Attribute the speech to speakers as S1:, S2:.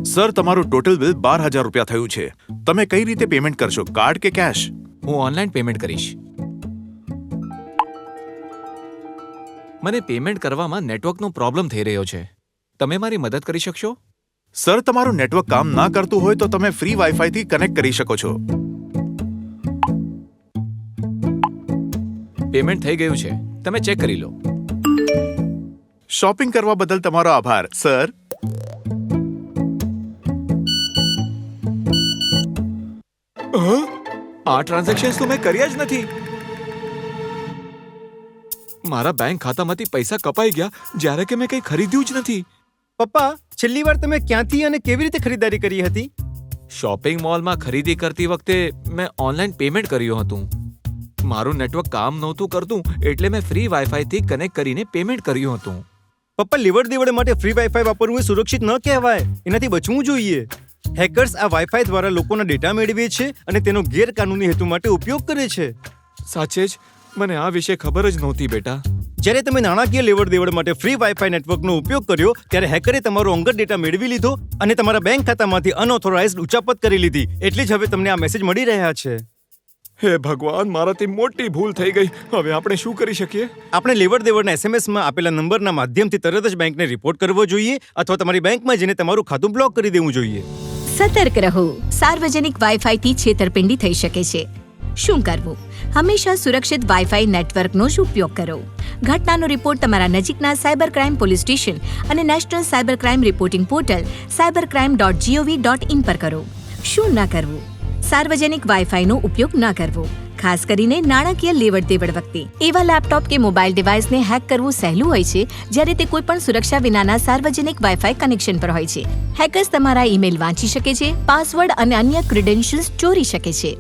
S1: Sir, તમારું total bill 12,000 રૂપિયા થયું છે. તમે કઈ રીતે પેમેન્ટ કરશો, કાર્ડ કે કેશ?
S2: હું ઓનલાઈન પેમેન્ટ કરીશ. મને પેમેન્ટ કરવામાં નેટવર્કનો પ્રોબ્લેમ થઈ રહ્યો છે. તમે મારી મદદ કરી શકશો?
S1: સર, તમારું નેટવર્ક કામ ના કરતું હોય તો તમે ફ્રી વાઈફાઈ થી કનેક્ટ કરી શકો છો.
S2: પેમેન્ટ થઈ ગયું છે, તમે ચેક કરી લો.
S1: શોપિંગ કરવા બદલ તમારો આભાર, સર.
S2: આ ટ્રાન્ઝેક્શન્સ તો મેં કર્યા જ નથી. મારા બેંક ખાતામાંથી પૈસા કપાઈ ગયા જ્યારે કે મેં કંઈ ખરીદ્યું જ નથી.
S3: પપ્પા, છેલ્લી વાર તમે ક્યાંથી અને કેવી રીતે ખરીદારી કરી હતી?
S2: શોપિંગ મોલમાં ખરીદી કરતી વખતે મેં ઓનલાઈન પેમેન્ટ કર્યું હતું. મારું નેટવર્ક કામ નહોતું કરતું એટલે મેં ફ્રી વાઈફાઈથી કનેક્ટ કરીને પેમેન્ટ કર્યું હતું.
S3: પપ્પા, લેવડ દેવડ માટે ફ્રી વાઈફાઈ વાપરવું એ સુરક્ષિત ન કહેવાય. એનાથી બચવું જોઈએ. હેકર્સ આ વાઈફાઈ દ્વારા લોકોના ડેટા મેળવે છે અને તેનો ગેરકાનૂની હેતુ માટે ઉપયોગ કરે છે.
S2: સાચે જ મને આ વિશે ખબર જ નહોતી બેટા.
S3: જ્યારે તમે નાણાકીય લેવડ દેવડ માટે ફ્રી વાઈફાઈ નેટવર્કનો ઉપયોગ કર્યો ત્યારે હેકરે તમારો અંગત ડેટા મેળવી લીધો અને તમારા બેંક ખાતામાંથી અનઓથોરાઇઝ્ડ ઉચાપત કરી લીધી. એટલે જ હવે તમને આ મેસેજ મળી રહ્યા છે.
S2: હે ભગવાન, મારાથી મોટી ભૂલ થઈ ગઈ. હવે આપણે શું કરી શકીએ?
S3: આપણે લેવડ દેવડના એસએમએસમાં આપેલા નંબરના માધ્યમથી તરત જ બેંકને રિપોર્ટ કરવો જોઈએ અથવા તમારી બેંકમાં જઈને તમારું ખાતું બ્લોક કરી દેવું જોઈએ.
S4: સતર્ક રહો, સાર્વજનિક વાઈફાઈથી છેતરપિંડી થઈ શકે છે. શું કરવું? હંમેશા સુરક્ષિત વાઈફાઈ નેટવર્કનો જ ઉપયોગ કરો. ઘટનાનો રિપોર્ટ તમારા નજીકના સાયબર ક્રાઇમ પોલીસ સ્ટેશન અને national cyber crime reporting portal cybercrime.gov.in પર કરો. શું ન કરવું? સાર્વજનિક વાઈફાઈનો ઉપયોગ ન કરવો, ખાસ કરીને નાણાકીય લેવડ દેવડ વખતે. એવા લેપટોપ કે મોબાઈલ ડિવાઇસને હેક કરવું સહેલું હોય છે જ્યારે તે કોઈ પણ સુરક્ષા વિનાના સાર્વજનિક વાઈફાઈ કનેક્શન પર હોય છે. હેકર્સ તમારા ઈમેલ વાંચી શકે છે, પાસવર્ડ અને અન્ય ક્રેડેન્શિયલ્સ ચોરી શકે છે.